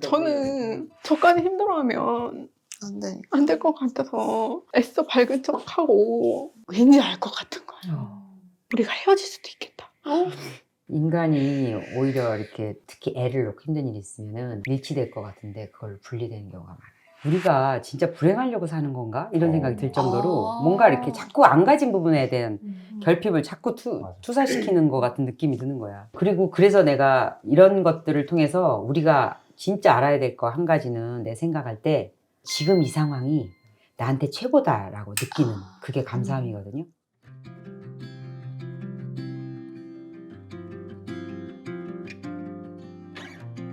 저는 저까지 힘들어하면 안 될 것 같아서 애써 밝은 척하고 왠지 알 것 같은 거예요. 우리가 헤어질 수도 있겠다. 인간이 오히려 이렇게 특히 애를 놓고 힘든 일이 있으면은 일치될 것 같은데 그걸 분리되는 경우가 많아요. 우리가 진짜 불행하려고 사는 건가? 이런 생각이 들 정도로 뭔가 이렇게 자꾸 안 가진 부분에 대한 결핍을 자꾸 투사시키는 것 같은 느낌이 드는 거야. 그리고 그래서 내가 이런 것들을 통해서 우리가 진짜 알아야 될 거 한 가지는 내 생각할 때 지금 이 상황이 나한테 최고다라고 느끼는 그게 감사함이거든요.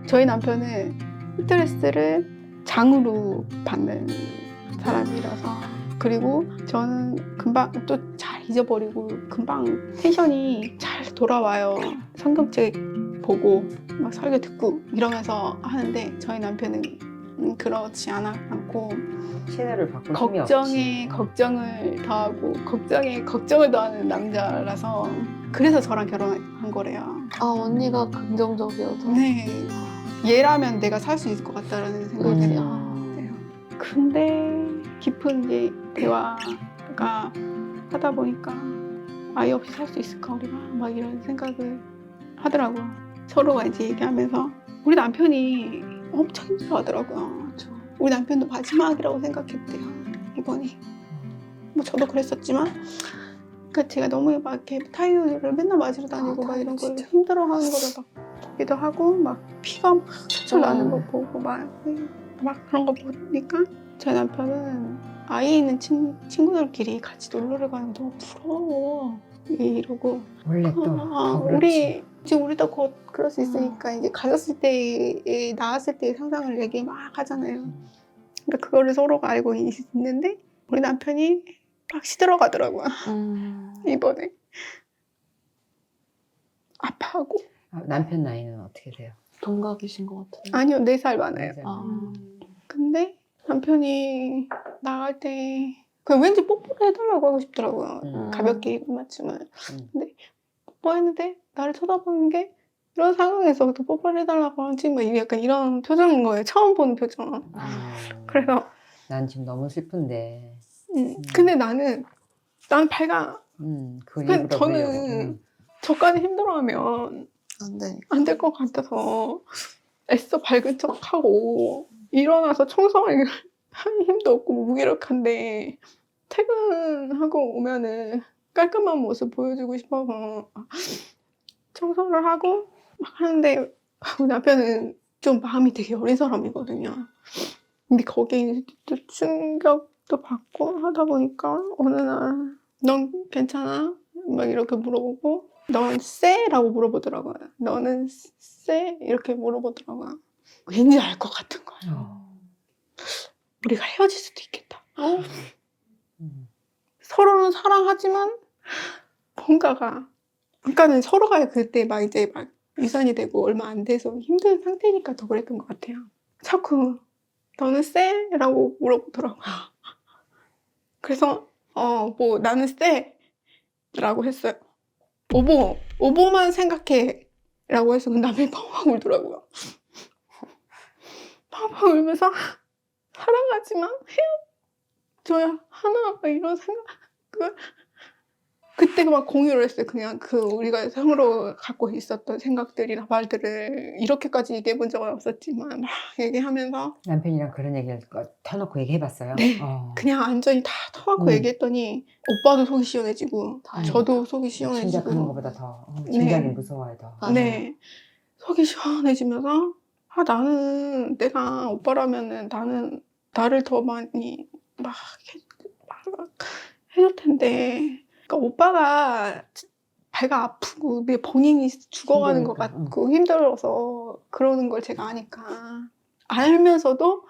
저희 남편은 스트레스를 장으로 받는 사람이라서, 그리고 저는 금방 또 잘 잊어버리고 금방 텐션이 잘 돌아와요. 성경책 보고 막 설교 듣고 이러면서 하는데 저희 남편은 그렇지 않고 채널을 바꿀 힘이 없지. 걱정을 더하고 걱정에 걱정을 더하는 남자라서, 그래서 저랑 결혼한 거래요. 아, 언니가 긍정적이어서. 네, 얘라면 내가 살 수 있을 것 같다라는 생각이 들어요. 근데 깊은 이제 대화가 하다 보니까 아이 없이 살 수 있을까 우리가, 막 이런 생각을 하더라고요. 서로가 이제 얘기하면서 우리 남편이 엄청 힘들어하더라고요. 우리 남편도 마지막이라고 생각했대요, 이번이. 뭐 저도 그랬었지만, 그러니까 제가 너무 막 이렇게 타이어를 맨날 맞으러 다니고 막 이런 걸 힘들어하는 거를 막 보기도 하고, 막 피가 막 철철 나는 거 보고 막 그런 거 보니까 저희 남편은 아이 있는 친구들끼리 같이 놀러를 가는 거 너무 부러워 이러고. 원래 또 더 그렇지. 우리도 곧 그럴 수 있으니까 이제 가졌을 때, 낳았을 때 상상을 얘기 막 하잖아요. 그러니까 그거를 서로가 알고 있는데 우리 남편이 막 시들어가더라고요. 이번에 아파하고. 남편 나이는 어떻게 돼요? 동갑이신 것 같아요. 아니요, 4살 많아요. 아. 근데 남편이 나갈 때 그냥 왠지 뽀뽀를 해달라고 하고 싶더라고요. 가볍게 입을 맞춤을. 근데 뽀뽀했는데 나를 쳐다보는 게 이런 상황에서 또 뽀뽀를 해달라고 하지, 막 약간 이런 표정인 거예요. 처음 보는 표정. 그래서 난 지금 너무 슬픈데. 근데 나는 밝아. 그걸 근데 일부러 저는 보려고. 저까지 힘들어하면 안 될 것 같아서 애써 밝은 척하고 일어나서 청소할 힘도 없고 무기력한데 퇴근하고 오면은 깔끔한 모습 보여주고 싶어서 청소를 하고 막 하는데, 우리 남편은 좀 마음이 되게 어린 사람이거든요. 근데 거기에 또 충격도 받고 하다 보니까 어느 날 넌 괜찮아? 막 이렇게 물어보고, 넌 쎄? 라고 물어보더라고요. 너는 쎄? 이렇게 물어보더라고요. 왠지 알 것 같은 거예요. 우리가 헤어질 수도 있겠다. 서로는 사랑하지만 뭔가가, 그러니까는 서로가 그때 막 이제 막 유산이 되고 얼마 안 돼서 힘든 상태니까 더 그랬던 것 같아요. 자꾸 너는 쎄? 라고 물어보더라고요. 그래서 뭐 나는 쎄? 라고 했어요. 오보만 생각해 라고 해서 그 남편이 펑펑 울더라고요. 펑펑 울면서 사랑하지만 헤어져야 하나, 막 이런 생각을 그때 막 공유를 했어요. 그냥 우리가 서로 갖고 있었던 생각들이나 말들을 이렇게까지 얘기해 본 적은 없었지만 막 얘기하면서. 남편이랑 그런 얘기를 터놓고 얘기해봤어요? 네. 그냥 완전히 다 터갖고 얘기했더니 오빠도 속이 시원해지고 저도 속이 시원해지고. 짐작하는 것보다 더 짐작이 무서워요 더. 네. 속이 시원해지면서 나는 내가 오빠라면은 나를 더 많이 막 해줄 텐데. 그러니까 오빠가 배가 아프고 본인이 죽어가는 것 같고 힘들어서 그러는 걸 제가 아니까, 알면서도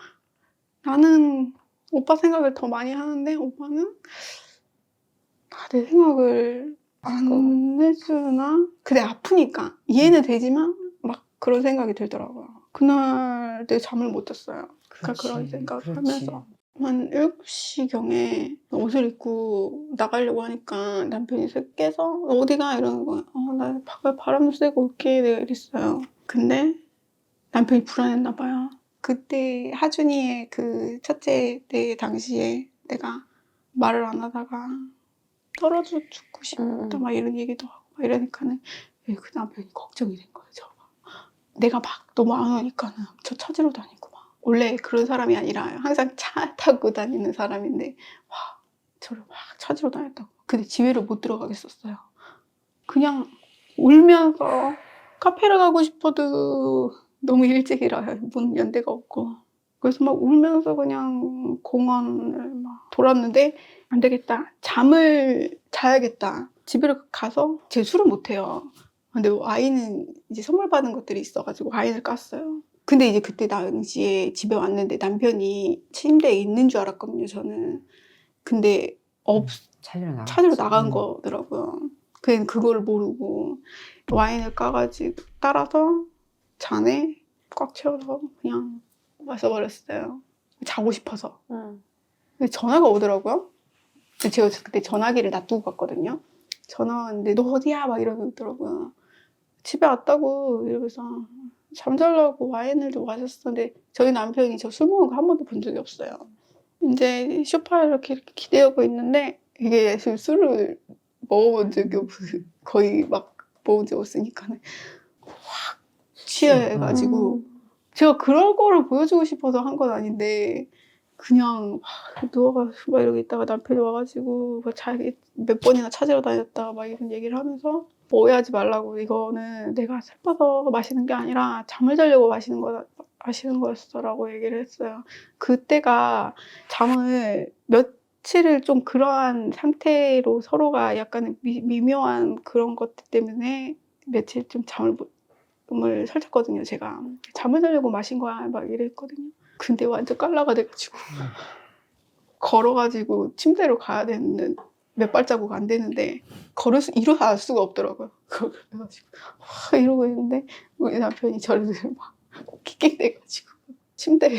나는 오빠 생각을 더 많이 하는데 오빠는 내 생각을 안 해주나? 근데 아프니까 이해는 되지만 막 그런 생각이 들더라고요. 그날 내 잠을 못 잤어요. 그러니까 그런 생각을 하면서 한 7시경에 옷을 입고 나가려고 하니까 남편이 깨서 어디가? 이러는 거예요. 나 바람 쐬고 올게, 내가 이랬어요. 근데 남편이 불안했나 봐요. 그때 하준이의 그 첫째 때 당시에 내가 말을 안 하다가 떨어져 죽고 싶다 막 이런 얘기도 하고 막 이러니까는 그 남편이 걱정이 된 거예요. 저 내가 막 너무 안 오니까는 저 찾으러 다니고 막 원래 그런 사람이 아니라 항상 차 타고 다니는 사람인데 와 저를 막 찾으러 다녔다고. 근데 집에를 못 들어가겠었어요. 그냥 울면서 카페를 가고 싶어도 너무 일찍이라 문 연대가 없고 그래서 막 울면서 그냥 공원을 막 돌았는데 안 되겠다. 잠을 자야겠다. 집에 가서 제 술은 못해요. 근데 와인은 이제 선물 받은 것들이 있어가지고 와인을 깠어요. 근데 이제 그때 당시에 집에 왔는데 남편이 침대에 있는 줄 알았거든요, 저는. 근데 찾으러 나간 거더라고요. 그냥 그걸 모르고 와인을 까가지고 따라서 잔에 꽉 채워서 그냥 마셔버렸어요. 자고 싶어서. 근데 전화가 오더라고요. 제가 그때 전화기를 놔두고 갔거든요. 전화 왔는데 너 어디야? 막 이러더라고요. 집에 왔다고 이러면서 잠자려고 와인을 좀 마셨었는데 저희 남편이 저 술 먹은 거 한 번도 본 적이 없어요. 이제 소파에 이렇게 기대고 있는데 이게 지금 술을 먹어본 적이 없어요. 거의 막 먹은 적이 없으니까는 확 취해가지고 제가 그럴 거를 보여주고 싶어서 한 건 아닌데 그냥 막 누워가지고 막 이러고 있다가 남편이 와가지고 자기 몇 번이나 찾으러 다녔다 막 이런 얘기를 하면서 오해하지 말라고 이거는 내가 슬퍼서 마시는 게 아니라 잠을 자려고 마시는 거였어라고 얘기를 했어요. 그때가 잠을 며칠을 좀 그러한 상태로 서로가 약간 미묘한 그런 것들 때문에 며칠 좀 잠을 설쳤거든요. 제가 잠을 자려고 마신 거야 막 이랬거든요. 근데 완전 깔라가 돼가지고 걸어가지고 침대로 가야 되는데 몇 발자국 안 되는데 일어날 수가 없더라고요. 그래가지고 이러고 있는데 우리 남편이 저를 막 킥킥대가지고 침대에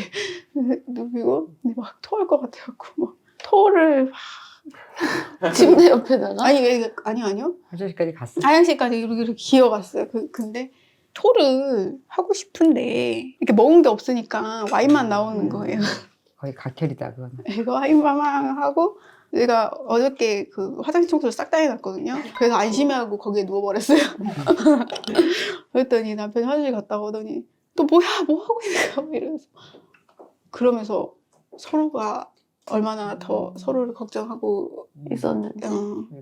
누비고 막 토할 것 같아갖고 막 토를 침대 옆에다가? 아니요. 화장실까지 갔어. 화장실까지 이렇게 기어갔어요. 근데 토를 하고 싶은데 이렇게 먹은 게 없으니까 와인만 나오는 거예요. 거의 각혈이다 그거는. 이거 와인만 하고 내가 어저께 그 화장실 청소를 싹 다 해놨거든요. 그래서 안심하고 거기에 누워버렸어요. 그랬더니 남편이 화장실 갔다 오더니 또 뭐야 뭐 하고 있는 거야 이러면서 그러면서 서로가 얼마나 더 서로를 걱정하고 있었는데.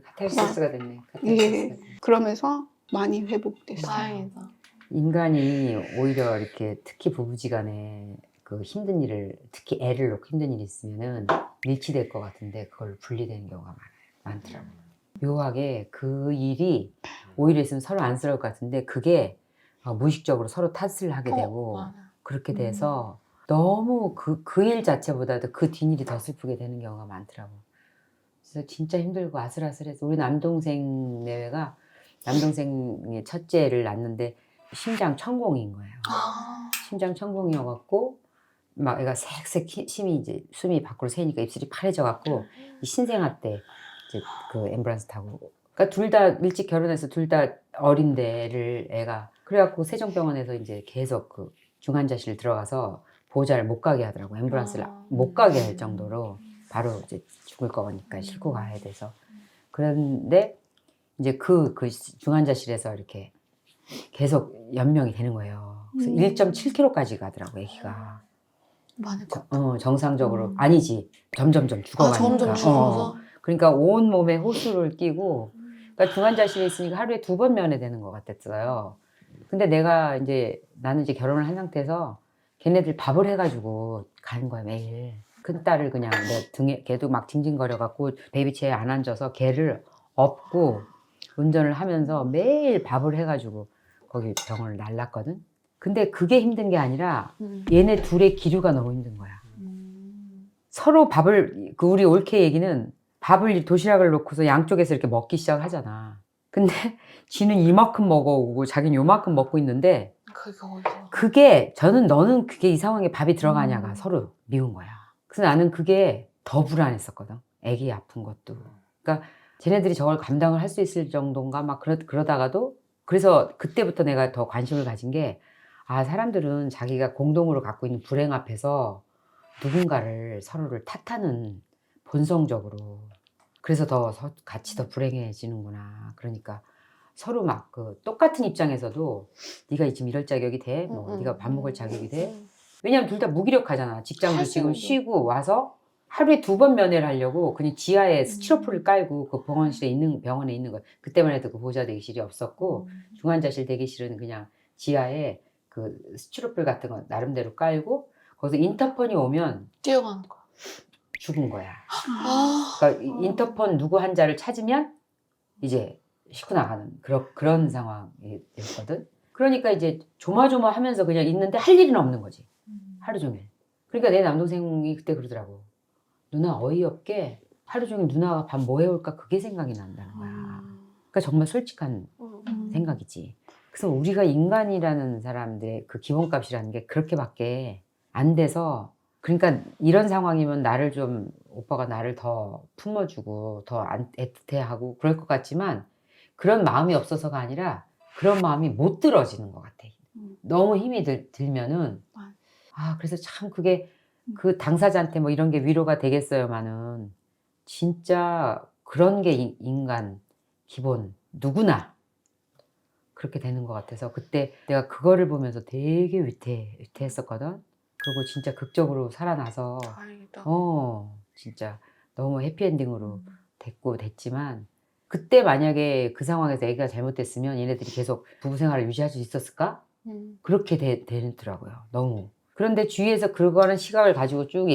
카타르시스가 됐네. 예. 그러면서 많이 회복됐어요. 다행이다. 인간이 오히려 이렇게 특히 부부지간에 그 힘든 일을 특히 애를 놓고 힘든 일이 있으면은 밀치될 것 같은데 그걸 분리되는 경우가 많더라고요. 묘하게 그 일이 오히려 있으면 서로 안쓰러울 것 같은데 그게 무의식적으로 서로 탓을 하게 되고 맞아. 그렇게 돼서 너무 그 일 자체보다도 그 뒷일이 더 슬프게 되는 경우가 많더라고요. 그래서 진짜 힘들고 아슬아슬해서 우리 남동생 내외가 남동생의 첫째를 낳는데 심장 천공인 거예요. 심장 천공이어갖고 막 애가 색색 심이 이제 숨이 밖으로 새니까 입술이 파래져갖고 이 신생아 때 이제 그 앰뷸런스 타고 그러니까 둘 다 일찍 결혼해서 둘 다 어린데 애가 그래갖고 세종병원에서 이제 계속 그 중환자실 들어가서 보호자를 못 가게 하더라고. 앰뷸런스를 못 가게 할 정도로 바로 이제 죽을 거니까 싣고 가야 돼서 그런데 이제 그 중환자실에서 이렇게 계속 연명이 되는 거예요. 그래서 1.7kg까지 가더라고 아기가. 많을 것 정상적으로 아니지 점점점 죽어가니까. 점점 죽어서. 그러니까 온 몸에 호수를 끼고 그러니까 중환자실에 있으니까 하루에 2번 면회되는 것 같았어요. 근데 나는 이제 결혼을 한 상태에서 걔네들 밥을 해가지고 가는 거야 매일. 큰 딸을 그냥 내 등에 걔도 막 징징거려갖고 베이비체에 안 앉아서 걔를 업고 운전을 하면서 매일 밥을 해가지고 거기 병원을 날랐거든. 근데 그게 힘든 게 아니라 얘네 둘의 기류가 너무 힘든 거야. 서로 밥을 우리 올케 얘기는 밥을 도시락을 놓고서 양쪽에서 이렇게 먹기 시작하잖아. 근데 지는 이만큼 먹어오고 자기는 요만큼 먹고 있는데 너는 그게 이 상황에 밥이 들어가냐가 서로 미운 거야. 그래서 나는 그게 더 불안했었거든. 애기 아픈 것도. 그러니까 쟤네들이 저걸 감당을 할 수 있을 정도인가 막 그러다가도 그래서 그때부터 내가 더 관심을 가진 게 아, 사람들은 자기가 공동으로 갖고 있는 불행 앞에서 누군가를 서로를 탓하는 본성적으로 그래서 같이 더 불행해지는구나. 그러니까 서로 막 그 똑같은 입장에서도 네가 지금 이럴 자격이 돼? 뭐 네가 밥 먹을 자격이 돼? 왜냐면 둘 다 무기력하잖아. 직장도 할 지금 수는 쉬고 와서 하루에 2번 면회를 하려고 그냥 지하에 스티로폴을 깔고 그 병원에 있는 거야. 그때만 해도 그 보호자 대기실이 없었고 중환자실 대기실은 그냥 지하에 그 스티로폴 같은 거 나름대로 깔고 거기서 인터폰이 오면 뛰어가는 거야. 죽은 거야. 아, 그러니까 인터폰 누구 환자를 찾으면 이제 싣고 나가는 그런 상황이었거든. 그러니까 이제 조마조마하면서 그냥 있는데 할 일은 없는 거지. 하루 종일. 그러니까 내 남동생이 그때 그러더라고. 누나 어이없게 하루 종일 누나가 밥 뭐 해올까 그게 생각이 난다는 거야. 그러니까 정말 솔직한 생각이지. 그래서 우리가 인간이라는 사람들의 그 기본값이라는 게 그렇게밖에 안 돼서 그러니까 이런 상황이면 오빠가 나를 더 품어주고 더 애틋해하고 그럴 것 같지만 그런 마음이 없어서가 아니라 그런 마음이 못 들어지는 것 같아. 너무 힘이 들면은 그래서 참 그게 그 당사자한테 뭐 이런 게 위로가 되겠어요만은 진짜 그런 게 인간 기본 누구나 그렇게 되는 것 같아서 그때 내가 그거를 보면서 되게 위태했었거든. 그리고 진짜 극적으로 살아나서 다행이다. 진짜 너무 해피엔딩으로 됐지만 그때 만약에 그 상황에서 애기가 잘못됐으면 얘네들이 계속 부부 생활을 유지할 수 있었을까? 그렇게 되더라고요. 너무. 그런데 주위에서 그거는 시각을 가지고 쭉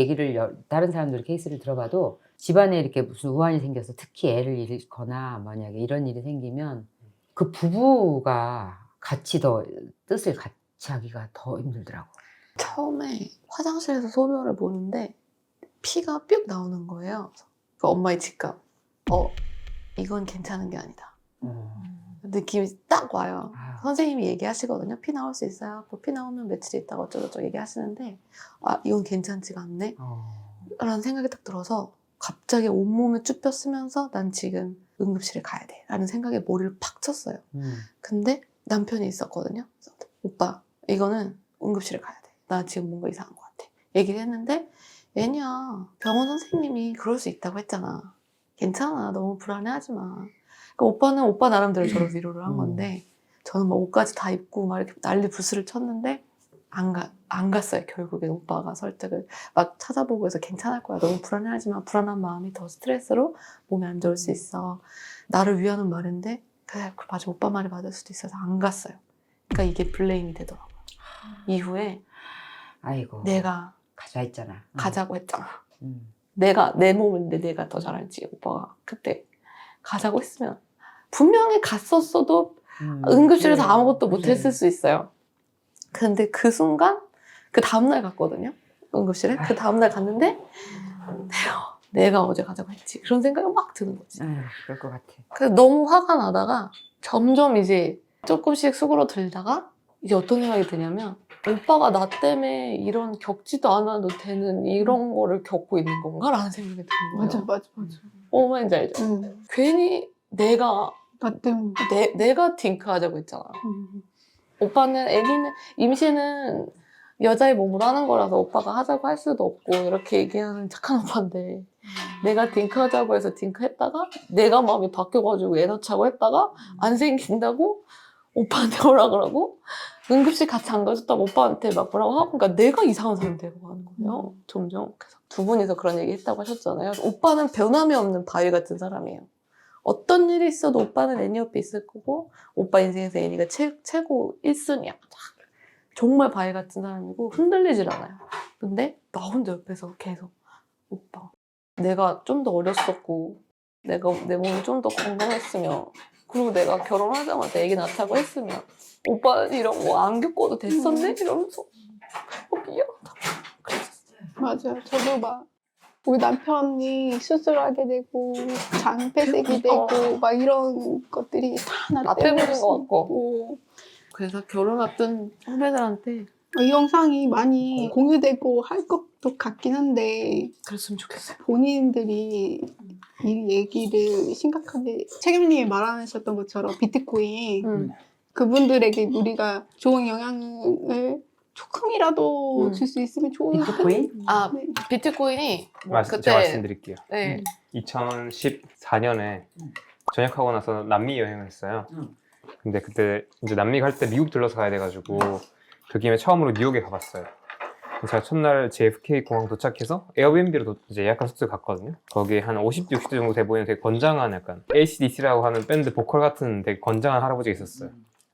다른 사람들 케이스를 들어봐도 집안에 이렇게 무슨 우환이 생겨서 특히 애를 잃거나 만약에 이런 일이 생기면 그 부부가 같이 더 뜻을 같이 하기가 더 힘들더라고. 처음에 화장실에서 소변을 보는데 피가 뿅 나오는 거예요. 그 엄마의 직감. 이건 괜찮은 게 아니다. 느낌이 딱 와요. 선생님이 얘기하시거든요. 피 나올 수 있어요. 피 나오면 며칠 있다가 어쩌고저쩌고 얘기하시는데 이건 괜찮지가 않네. 라는 생각이 딱 들어서 갑자기 온몸에 쭈뼛 쓰면서 난 지금 응급실에 가야 돼. 라는 생각에 머리를 팍 쳤어요. 근데 남편이 있었거든요. 그래서 오빠 이거는 응급실에 가야 돼. 나 지금 뭔가 이상한 것 같아. 얘기를 했는데 애냐 병원 선생님이 그럴 수 있다고 했잖아. 괜찮아. 너무 불안해하지 마. 그러니까 오빠는 오빠 나름대로 저를 위로를 한 건데 저는 막 옷까지 다 입고 막 이렇게 난리 부스를 쳤는데 안 갔어요. 결국엔 오빠가 설득을 막 찾아보고 해서 괜찮을 거야. 너무 불안해하지 마. 불안한 마음이 더 스트레스로 몸에 안 좋을 수 있어. 나를 위하는 말인데 그래 맞아 오빠 말이 맞을 수도 있어서 안 갔어요. 그러니까 이게 블레임이 되더라고요. 이후에 아이고 내가 가자 했잖아. 가자고 했잖아. 내가 내 몸인데 내가 더 잘 알지. 오빠가 그때 가자고 했으면 분명히 갔었어도 응급실에서 그래. 아무것도 못했을 수 있어요. 근데 그 순간 그 다음날 갔거든요. 응급실에. 그 다음날 갔는데 내가 어제 가자고 했지. 그런 생각이 막 드는 거지. 그럴 것 같아. 그래서 너무 화가 나다가 점점 이제 조금씩 수그러들다가 이제 어떤 생각이 드냐면 오빠가 나 때문에 이런 겪지도 않아도 되는 이런 거를 겪고 있는 건가? 라는 생각이 드는 거예요. 맞아. 뭔지 알죠? 괜히 내가 나 때문에. 내가 딩크하자고 했잖아. 오빠는 애기는 임신은 여자의 몸으로 하는 거라서 오빠가 하자고 할 수도 없고 이렇게 얘기하는 착한 오빠인데 내가 딩크하자고 해서 딩크했다가 내가 마음이 바뀌어가지고 애 낳자고 했다가 안 생긴다고 오빠한테 뭐라 그러고 응급실 같이 안 가줬다고 오빠한테 막 뭐라고 하고 그러니까 내가 이상한 사람이 되고 가는 거예요. 점점. 그래서 두 분이서 그런 얘기 했다고 하셨잖아요. 오빠는 변함이 없는 바위 같은 사람이에요. 어떤 일이 있어도 오빠는 애니 옆에 있을 거고 오빠 인생에서 애니가 최고 1순위야. 정말 바위 같은 사람이고 흔들리질 않아요. 근데 나 혼자 옆에서 계속 오빠 내가 좀 더 어렸었고 내 몸이 좀 더 건강했으면 그리고 내가 결혼하자마자 애기 낳자고 했으면 오빠는 이런 거 안 겪어도 됐었네? 이러면서 미안하다. 맞아요. 저도 막 우리 남편이 수술하게 되고 장폐색이 되고 막 이런 것들이 다 나 때문인 것 같고. 그래서 결혼 앞둔 후배들한테 이 영상이 많이 공유되고 할 것도 같긴 한데 그랬으면 좋겠어요. 본인들이 이 얘기를 심각하게 책임님이 말하셨던 것처럼 비트코인 그분들에게 우리가 좋은 영향을 조금이라도 줄 수 있으면 좋을 비트코인? 아, 네. 비트코인이 뭐 제가 말씀드릴게요. 네. 2014년에 전역하고 나서 남미 여행을 했어요. 음. 근데 그때 이제 남미 갈 때 미국 들러서 가야 돼가지고 그 김에 처음으로 뉴욕에 가봤어요. 제가 첫날 JFK 공항 도착해서 에어비앤비로 이제 예약한 숙소에 갔거든요. 거기에 한 50대, 60대 정도 돼 보이는 되게 건장한 약간 AC/DC라고 하는 밴드 보컬 같은 되게 건장한 할아버지가 있었어요.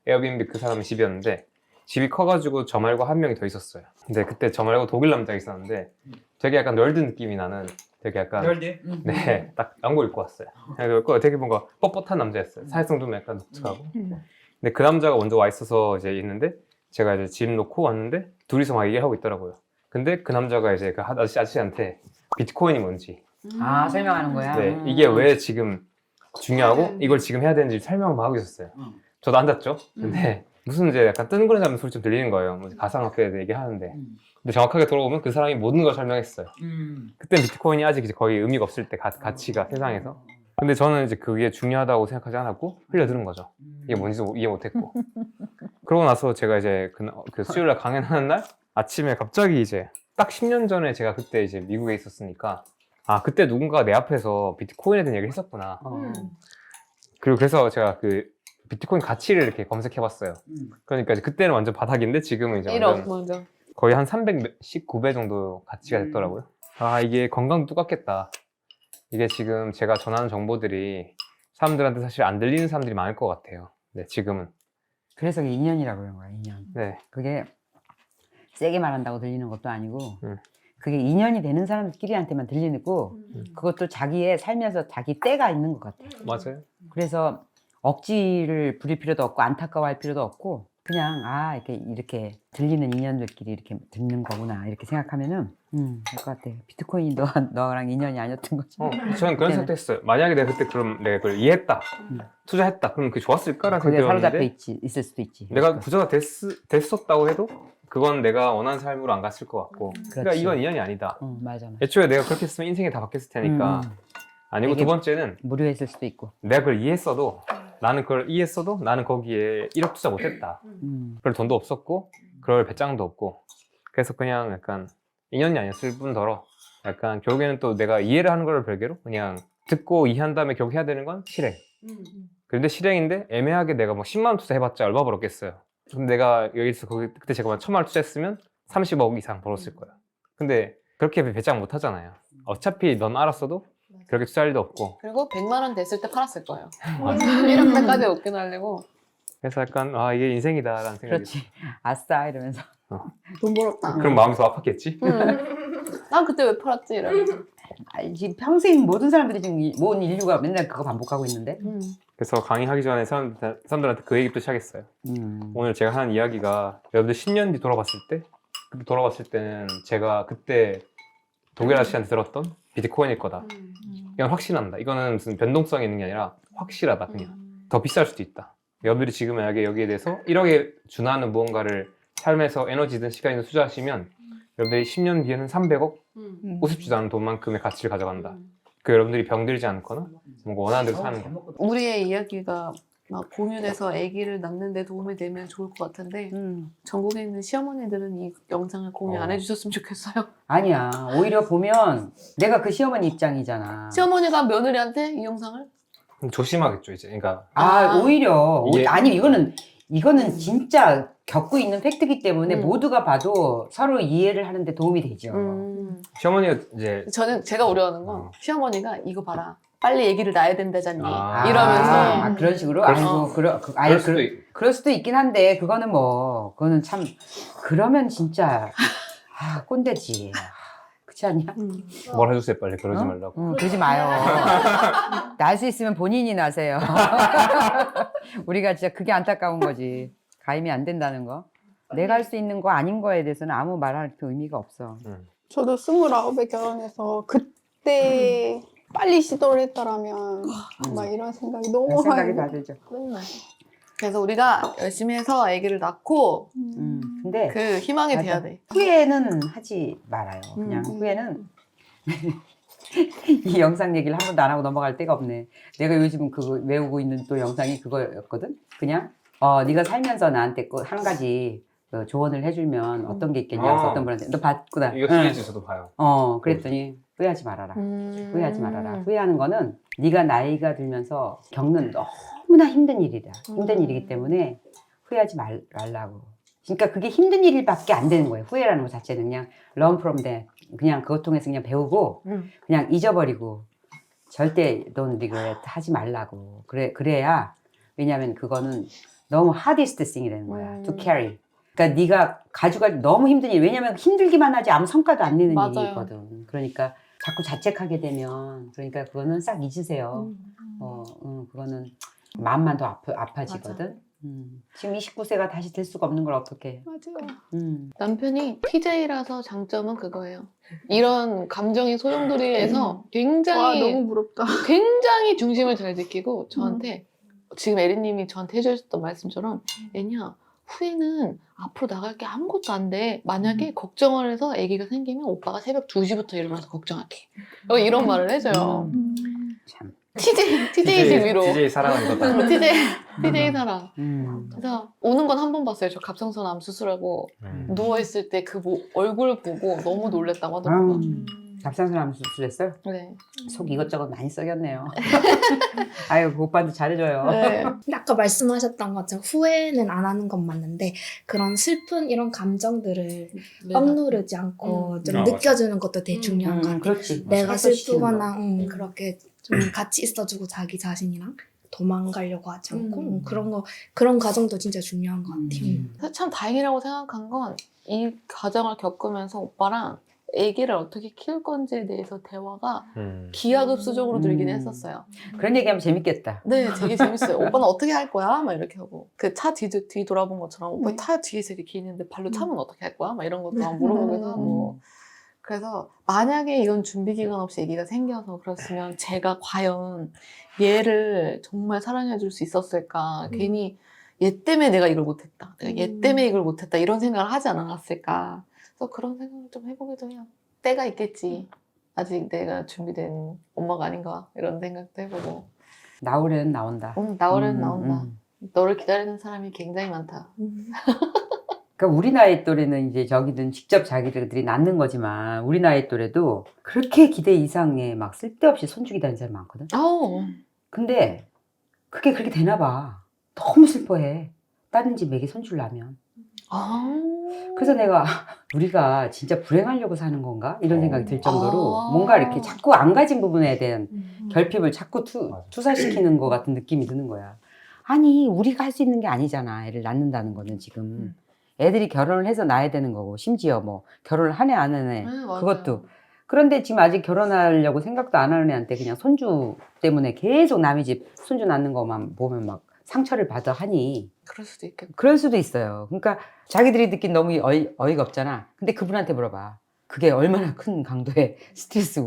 에어비앤비 그 사람의 집이었는데 집이 커가지고 저 말고 한 명이 더 있었어요. 근데 그때 저 말고 독일 남자가 있었는데 되게 약간 널드 느낌이 나는 되게 약간 네, 딱 양복 입고 왔어요. 그래서 되게 뭔가 뻣뻣한 남자였어요. 사회성 좀 약간 독특하고. 근데 그 남자가 먼저 와 있어서 이제 있는데 제가 이제 짐 놓고 왔는데 둘이서 막 얘기를 하고 있더라고요. 근데 그 남자가 이제 그 아저씨한테 비트코인이 뭔지, 아, 설명하는 거야? 네, 이게 왜 지금 중요하고 이걸 지금 해야 되는지 설명을 막 하고 있었어요. 저도 앉았죠. 근데 무슨 이제 약간 뜬구름 소리 좀 들리는 거예요. 뭐 가상화폐에 대해 얘기하는데. 근데 정확하게 돌아보면 그 사람이 모든 걸 설명했어요. 그때 비트코인이 아직 이제 거의 의미가 없을 때 가치가 세상에서. 근데 저는 이제 그게 중요하다고 생각하지 않았고 흘려들은 거죠. 이게 뭔지도 이해 못했고. 그러고 나서 제가 이제 그 수요일날 강연하는 날 아침에 갑자기 이제 딱 10년 전에 제가 그때 이제 미국에 있었으니까 아 그때 누군가가 내 앞에서 비트코인에 대한 얘기를 했었구나. 그리고 그래서 제가 그 비트코인 가치를 이렇게 검색해봤어요. 그러니까 이제 그때는 완전 바닥인데 지금은 이제 1억 완전 먼저. 거의 한 319배 정도 가치가 됐더라고요. 아 이게 건강도 똑같겠다. 이게 지금 제가 전하는 정보들이 사람들한테 사실 안 들리는 사람들이 많을 것 같아요. 네, 지금은. 그래서 그게 인연이라고 그런 거야, 인연. 네. 그게 세게 말한다고 들리는 것도 아니고 음. 그게 인연이 되는 사람끼리한테만 들리고 그것도 자기의 살면서 자기 때가 있는 것 같아. 맞아요. 그래서 억지를 부릴 필요도 없고 안타까워할 필요도 없고 그냥 아 이렇게 들리는 인연들끼리 이렇게 듣는 거구나 이렇게 생각하면은 될 것 같아. 비트코인이 너랑 인연이 아니었던 거지. 저는 그런 생각도 했어요. 만약에 내가 그때 그럼 내가 그걸 이해했다, 투자했다, 그럼 그게 좋았을까라는 거기에 생각이 사로잡혀 들었는데 있을 수도 있지. 내가 부자가 됐었다고 해도 그건 내가 원하는 삶으로 안 갔을 것 같고 그러니까 그렇지. 이건 인연이 아니다. 맞아. 애초에 내가 그렇게 했으면 인생이 다 바뀌었을 테니까 아니고 되게 두 번째는 무료했을 수도 있고. 내가 그걸 이해했어도 나는 거기에 1억 투자 못했다. 그럴 돈도 없었고 그럴 배짱도 없고 그래서 그냥 약간 인연이 아니었을 뿐더러 약간 결국에는 또 내가 이해를 하는 걸 별개로 그냥 듣고 이해한 다음에 결국 해야 되는 건 실행. 그런데 실행인데 애매하게 내가 뭐 10만 원 투자해봤자 얼마 벌었겠어요. 근데 내가 여기서 그때 제가 1,000만 원 투자했으면 30억 이상 벌었을 거예요. 근데 그렇게 배짱 못 하잖아요. 어차피 넌 알았어도 그렇게 투자할 일도 없고. 그리고 100만 원 됐을 때 팔았을 거예요. 1억 때까지 웃긴 하려고. 그래서 약간 아 이게 인생이다라는 생각이 그렇지. 아싸 이러면서. 돈 벌었다. 그럼 마음이 더 아팠겠지? 난 그때 왜 팔았지? 이러면서. 지금 평생 모든 사람들이 지금 모든 인류가 맨날 그거 반복하고 있는데. 그래서 강의하기 전에 사람들한테 그 얘기 또 시작했어요. 오늘 제가 하는 이야기가 여러분들 10년 뒤 그때 돌아봤을 때는 제가 그때 독일 아저씨한테 들었던 비트코인일 거다. 이건 확신한다. 이거는 무슨 변동성이 있는 게 아니라 확실하다 그냥. 더 비쌀 수도 있다. 여러분들이 지금 만약에 여기에 대해서 1억에 준하는 무언가를 삶에서 에너지든 시간이든 투자하시면 여러분들이 10년 뒤에는 300억 우습지도 않은 돈만큼의 가치를 가져간다. 그 여러분들이 병들지 않거나 뭔가 원하는 대로 사는 거. 우리의 이야기가 막 공유돼서 아기를 낳는 데 도움이 되면 좋을 것 같은데 전국에 있는 시어머니들은 이 영상을 공유 안 해주셨으면 좋겠어요. 아니야. 오히려 보면 내가 그 시어머니 입장이잖아. 시어머니가 며느리한테 이 영상을? 조심하겠죠 이제. 그러니까 오히려 이게- 아니 이거는 진짜 겪고 있는 팩트이기 때문에 모두가 봐도 서로 이해를 하는데 도움이 되죠. 시어머니가 이제 제가 우려하는 건 시어머니가 이거 봐라. 빨리 아기를 낳아야 된다잖니. 아. 이러면서 그런 식으로 그럴 수도 그럴 수도 있긴 한데 그거는 참 그러면 진짜 꼰대지. 그렇지 않냐? 뭘 해주세요 빨리 그러지 말라고. 그러지 마요. 날 수 있으면 본인이 나세요. 우리가 진짜 그게 안타까운 거지. 가임이 안 된다는 거. 내가 할 수 있는 거 아닌 거에 대해서는 아무 말할 그 의미가 없어. 저도 29에 결혼해서 그때 빨리 시도를 했더라면 막 이런 생각이 너무 생각이 많이 다 들죠. 그래서 우리가 열심히 해서 아기를 낳고 근데 그 희망이 맞아. 돼야 돼. 후회는 하지 말아요. 그냥 후회는 이 영상 얘기를 한 번도 안 하고 넘어갈 데가 없네. 내가 요즘 그거 외우고 있는 또 영상이 그거였거든. 그냥 네가 살면서 나한테 꼭 한 가지 그 조언을 해주면 어떤 게 있겠냐. 그래서 어떤 분한테 너 봤구나. 이거 시리즈 저도 봐요. 그랬더니 후회하지 말아라. 후회하지 말아라. 후회하는 거는 네가 나이가 들면서 겪는 너무나 힘든 일이다. 힘든 일이기 때문에 후회하지 말라고. 그러니까 그게 힘든 일밖에 안 되는 거예요. 후회라는 것 자체는 그냥 learn from that. 그냥 그것 통해서 그냥 배우고 그냥 잊어버리고 절대 don't regret 하지 말라고. 그래야 왜냐하면 그거는 너무 hardest thing이 되는 거야. to carry. 그러니까 네가 가져갈 너무 힘든 일. 왜냐하면 힘들기만 하지 아무 성과도 안 내는 맞아요. 일이거든. 그러니까 자꾸 자책하게 되면 그러니까 그거는 싹 잊으세요. 그거는 마음만 더 아파지거든. 지금 29세가 다시 될 수가 없는 걸 어떻게? 맞아요. 남편이 TJ라서 장점은 그거예요. 이런 감정의 소용돌이에서 굉장히 와 너무 부럽다. 굉장히 중심을 잘 지키고 저한테 지금 에리님이 저한테 해주셨던 말씀처럼 애냐 후에는 앞으로 나갈 게 아무것도 안 돼. 만약에 걱정을 해서 아기가 생기면 오빠가 새벽 2시부터 일어나서 걱정할게. 이런 말을 해줘요. 참. TJ 위로. TJ 사랑하는 거다. TJ 사랑. 그래서 오는 건 한 번 봤어요. 저 갑상선암 수술하고 누워있을 때 그 얼굴 보고 너무 놀랬다고 하더라고요. 갑상선암 수술했어요? 네. 속 이것저것 많이 썩였네요. 아유, 그 오빠한테 잘해줘요. 네. 근데 아까 말씀하셨던 것처럼 후회는 안 하는 건 맞는데 그런 슬픈 이런 감정들을 억누르지 않고 좀 맞아. 느껴주는 것도 되게 중요한 것 같아요. 그렇지. 내가 살포시키는 거. 슬프거나 그렇게 좀 같이 있어주고 자기 자신이랑 도망가려고 하지 않고 그런 과정도 진짜 중요한 것 같아요. 그래서 참 다행이라고 생각한 건 이 과정을 겪으면서 오빠랑 아기를 어떻게 키울 건지에 대해서 대화가 기하급수적으로 늘긴 했었어요. 그런 얘기하면 재밌겠다. 네, 되게 재밌어요. 오빠는 어떻게 할 거야? 막 이렇게 하고 그 차 뒤 돌아본 것처럼 오빠 차 뒤에서 이렇게 있는데 발로 차면 어떻게 할 거야? 막 이런 것도 막 물어보기도 하고 그래서 만약에 이건 준비 기간 없이 아기가 생겨서 그렇으면 제가 과연 얘를 정말 사랑해 줄 수 있었을까? 괜히 얘 때문에 내가 이걸 못했다. 내가 얘 때문에 이걸 못했다. 이런 생각을 하지 않았을까? 그래서 그런 생각을 좀 해보기도 해요. 때가 있겠지. 아직 내가 준비된 엄마가 아닌가 이런 생각도 해보고. 나올에는 나온다. 나올에는 나온다. 너를 기다리는 사람이 굉장히 많다. 그러니까 우리 나이 또래는 이제 저기든 직접 자기들이 낳는 거지만 우리 나이 또래도 그렇게 기대 이상의 막 쓸데없이 손주기 다니는 사람이 많거든. 근데 그게 그렇게 되나 봐. 너무 슬퍼해. 다른 집 애기 손주를 낳으면. 그래서 내가 우리가 진짜 불행하려고 사는 건가? 이런 생각이 들 정도로 뭔가 이렇게 자꾸 안 가진 부분에 대한 결핍을 자꾸 투사시키는 것 같은 느낌이 드는 거야. 아니 우리가 할 수 있는 게 아니잖아. 애를 낳는다는 거는 지금. 애들이 결혼을 해서 낳아야 되는 거고 심지어 뭐 결혼을 하네 안 하네 그것도. 그런데 지금 아직 결혼하려고 생각도 안 하는 애한테 그냥 손주 때문에 계속 남의 집 손주 낳는 것만 보면 막 상처를 받아 하니 그럴 수도 있겠다. 그럴 수도 있어요. 그러니까 자기들이 듣긴 너무 어이가 없잖아. 근데 그분한테 물어봐. 그게 얼마나 큰 강도의 스트레스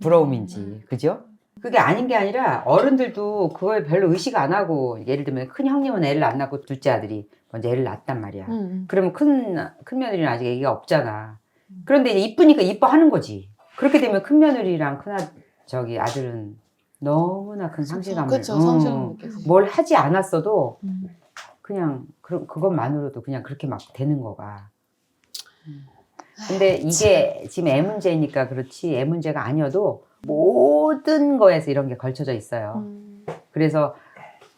부러움인지. 그죠? 그게 아닌 게 아니라 어른들도 그거에 별로 의식 안 하고 예를 들면 큰 형님은 애를 안 낳고 둘째 아들이 먼저 애를 낳았단 말이야. 그러면 큰 며느리는 아직 애기가 없잖아. 그런데 이제 이쁘니까 이뻐하는 거지. 그렇게 되면 큰 며느리랑 아들은 너무나 큰 상실감을 그렇죠. 상실감 느껴지. 뭘 하지 않았어도 그냥 그것만으로도 그냥 그렇게 막 되는 거가. 근데 이게 지금 애 문제니까 그렇지 애 문제가 아니어도 모든 거에서 이런 게 걸쳐져 있어요. 그래서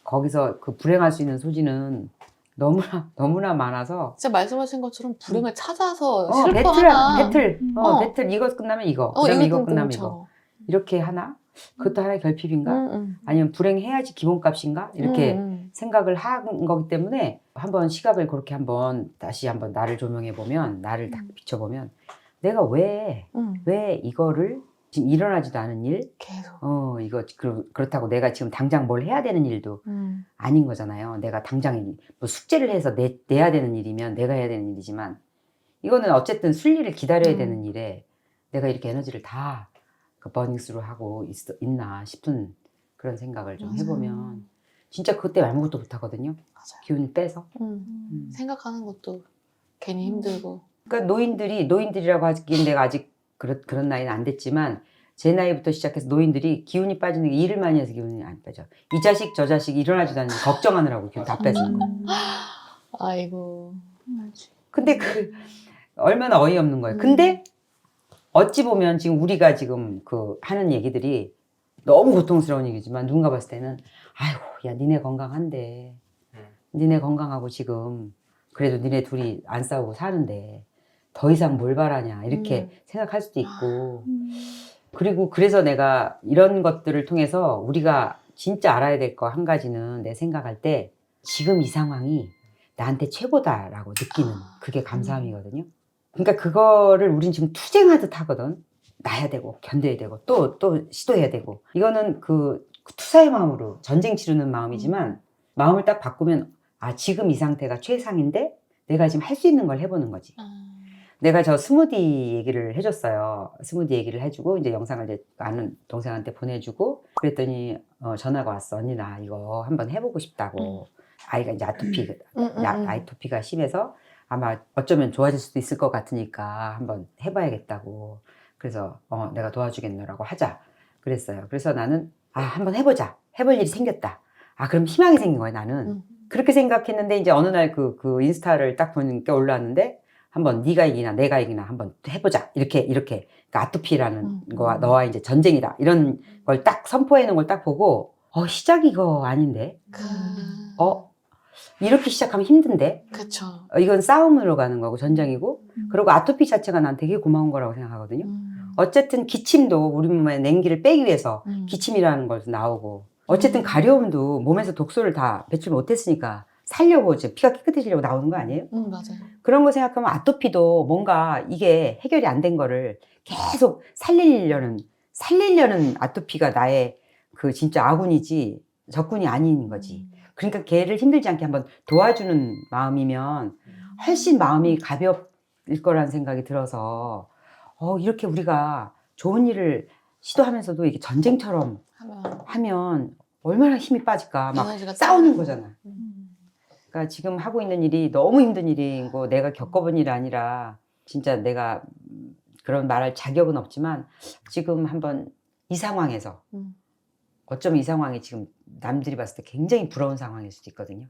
거기서 그 불행할 수 있는 소지는 너무나 많아서 진짜 말씀하신 것처럼 불행을 찾아서 슬퍼하나 배틀 이거 끝나면 이거 그다음에 이거 끝나면 이거 이렇게 하나? 그것도 하나의 결핍인가? 아니면 불행해야지 기본값인가? 이렇게 생각을 한 거기 때문에 한번 시각을 그렇게 다시 한번 나를 조명해 보면 나를 딱 비춰보면 내가 왜 이거를 지금 일어나지도 않은 일 계속 이거 그렇다고 내가 지금 당장 뭘 해야 되는 일도 아닌 거잖아요. 내가 당장 뭐 숙제를 해서 내야 되는 일이면 내가 해야 되는 일이지만 이거는 어쨌든 순리를 기다려야 되는 일에 내가 이렇게 에너지를 다 버닝스루 하고 있나 싶은 그런 생각을 좀 해보면 진짜 그때 아무것도 못하거든요. 맞아요. 기운 빼서 생각하는 것도 괜히 힘들고. 그러니까 노인들이라고 하기엔 내가 아직 그런 나이는 안 됐지만 제 나이부터 시작해서 노인들이 기운이 빠지는 게 일을 많이 해서 기운이 안 빠져. 이 자식 저 자식 일어나지도 않는 걱정하느라고 기운 다 뺏는 거야. 아이고. 근데 그 얼마나 어이없는 거예요. 근데 어찌 보면 지금 우리가 지금 그 하는 얘기들이 너무 고통스러운 얘기지만 누군가 봤을 때는 아이고 야 니네 건강한데 니네 건강하고 지금 그래도 니네 둘이 안 싸우고 사는데 더 이상 뭘 바라냐 이렇게 생각할 수도 있고 그리고 그래서 내가 이런 것들을 통해서 우리가 진짜 알아야 될 거 한 가지는 내 생각할 때 지금 이 상황이 나한테 최고다라고 느끼는 그게 감사함이거든요. 그러니까 그거를 우린 지금 투쟁하듯 하거든. 나야 되고 견뎌야 되고 또 시도해야 되고 이거는 그 투사의 마음으로 전쟁 치르는 마음이지만 마음을 딱 바꾸면 아 지금 이 상태가 최상인데 내가 지금 할 수 있는 걸 해보는 거지. 내가 저 스무디 얘기를 해줬어요. 스무디 얘기를 해주고 이제 영상을 이제 아는 동생한테 보내주고 그랬더니 전화가 왔어. 언니 나 이거 한번 해보고 싶다고. 아이가 이제 아토피가 심해서 아마 어쩌면 좋아질 수도 있을 것 같으니까 한번 해봐야겠다고. 그래서 내가 도와주겠노라고 하자 그랬어요. 그래서 나는 한번 해보자. 해볼 일이 생겼다. 그럼 희망이 생긴 거야 나는. 그렇게 생각했는데 이제 어느 날 그 인스타를 딱 보니까 올라왔는데 한번 네가 이기나 내가 이기나 한번 해보자. 이렇게 그러니까 아토피라는 거와 너와 이제 전쟁이다. 이런 걸 딱 선포해 놓은 걸 딱 보고 시작이 이거 아닌데. 이렇게 시작하면 힘든데. 그쵸. 이건 싸움으로 가는 거고 전쟁이고. 그리고 아토피 자체가 난 되게 고마운 거라고 생각하거든요. 어쨌든 기침도 우리 몸에 냉기를 빼기 위해서 기침이라는 것도 나오고 어쨌든 가려움도 몸에서 독소를 다 배출 못했으니까 살려고 이제 피가 깨끗해지려고 나오는 거 아니에요? 맞아요. 그런 거 생각하면 아토피도 뭔가 이게 해결이 안 된 거를 계속 살리려는 아토피가 나의 그 진짜 아군이지 적군이 아닌 거지. 그러니까 걔를 힘들지 않게 한번 도와주는 마음이면 훨씬 마음이 가벼울 거라는 생각이 들어서 이렇게 우리가 좋은 일을 시도하면서도 이게 전쟁처럼 하면 얼마나 힘이 빠질까. 막 싸우는 거잖아. 그러니까 지금 하고 있는 일이 너무 힘든 일이고 내가 겪어본 일이 아니라 진짜 내가 그런 말할 자격은 없지만 지금 한번 이 상황에서 어쩌면 이 상황이 지금 남들이 봤을 때 굉장히 부러운 상황일 수도 있거든요.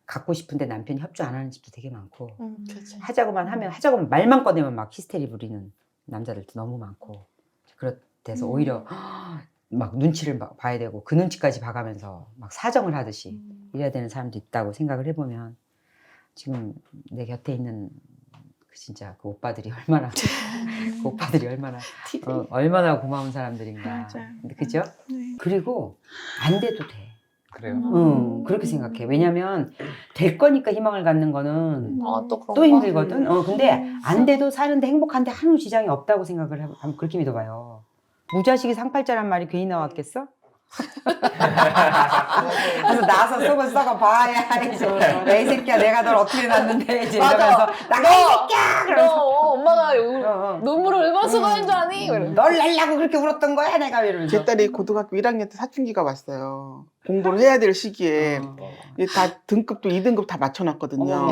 갖고 싶은데 남편이 협조 안 하는 집도 되게 많고 하자고만 하면 하자고만 말만 꺼내면 막 히스테리 부리는 남자들도 너무 많고 그렇대서 오히려 막 눈치를 봐야 되고 그 눈치까지 봐가면서 막 사정을 하듯이 이래야 되는 사람도 있다고 생각을 해보면 지금 내 곁에 있는 진짜 그 오빠들이 얼마나 얼마나 고마운 사람들인가. 맞아요. 그죠? 네. 그리고 안 돼도 돼. 그래요? 그렇게 생각해. 왜냐면 될 거니까 희망을 갖는 거는 또 힘들거든. 근데 안 돼도 사는데 행복한데 아무 지장이 없다고 생각을 하면 그렇게 믿어봐요. 무자식이 상팔자란 말이 괜히 나왔겠어? 그래서 나서 속을 썩어 봐야 이제 이 새끼야 내가 널 어떻게 낳는데 이제 이러면서 나가 이 새끼야 그러면서 엄마가 눈물을 얼마나 쏟아낸 줄 아니? 널 날라고 그렇게 울었던 거야 내가 이러면서 제 딸이 고등학교 1학년 때 사춘기가 왔어요. 공부를 해야 될 시기에 이게 다 등급도 2등급 다 맞춰놨거든요.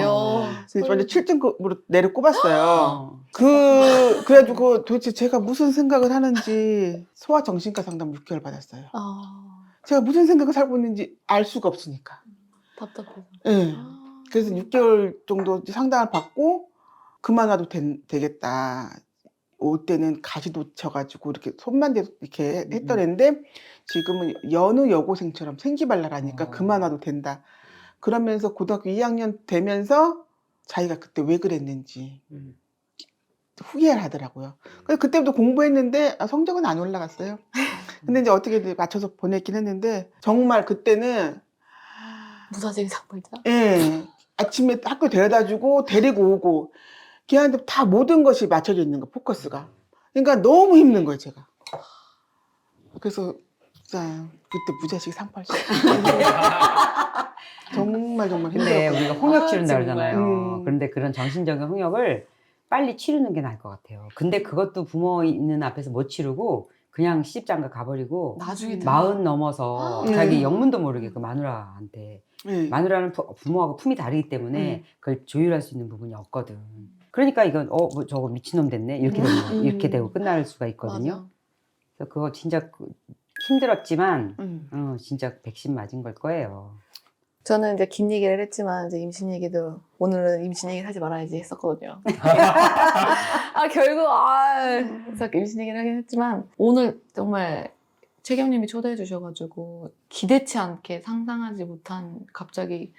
그래서 완전 7등급으로 내려 꼽았어요. 그래가지고 도대체 제가 무슨 생각을 하는지 소아정신과 상담 6개월 받았어요. 제가 무슨 생각을 살고 있는지 알 수가 없으니까. 답답해서. 네. 그래서 6개월 정도 상담을 받고 그만와도 되겠다. 올 때는 가시도 쳐가지고 이렇게 손만 대도 이렇게 했던 애인데 지금은 여느 여고생처럼 생기발랄하니까 그만와도 된다. 그러면서 고등학교 2학년 되면서 자기가 그때 왜 그랬는지 후회를 하더라고요. 그래서 그때부터 공부했는데 성적은 안 올라갔어요. 근데 이제 어떻게 맞춰서 보냈긴 했는데 정말 그때는 무사직 상팔자? 예, 아침에 학교 데려다주고 데리고 오고 걔한테 다 모든 것이 맞춰져 있는 거 포커스가. 그러니까 너무 힘든 거예요 제가. 그래서 진짜 그때 무자식 상팔자. 정말 근데 힘들었어요. 우리가 홍역 치른다 정말. 그러잖아요. 그런데 그런 정신적인 홍역을 빨리 치르는 게 나을 것 같아요. 근데 그것도 부모 있는 앞에서 못 치르고 그냥 시집장가 가버리고 나중에 40 넘어서 자기 영문도 모르게 그 마누라한테 마누라는 부모하고 품이 다르기 때문에 그걸 조율할 수 있는 부분이 없거든. 그러니까 이건 뭐 저거 미친놈 됐네 이렇게 되고 끝날 수가 있거든요. 맞아. 그래서 그거 진짜 힘들었지만 음. 진짜 백신 맞은 걸 거예요. 저는 이제 긴 얘기를 했지만 이제 임신 얘기도 오늘은 임신 얘기를 하지 말아야지 했었거든요. 결국 그래서 임신 얘기를 하긴 했지만 오늘 정말 최경님이 초대해 주셔가지고 기대치 않게 상상하지 못한 갑자기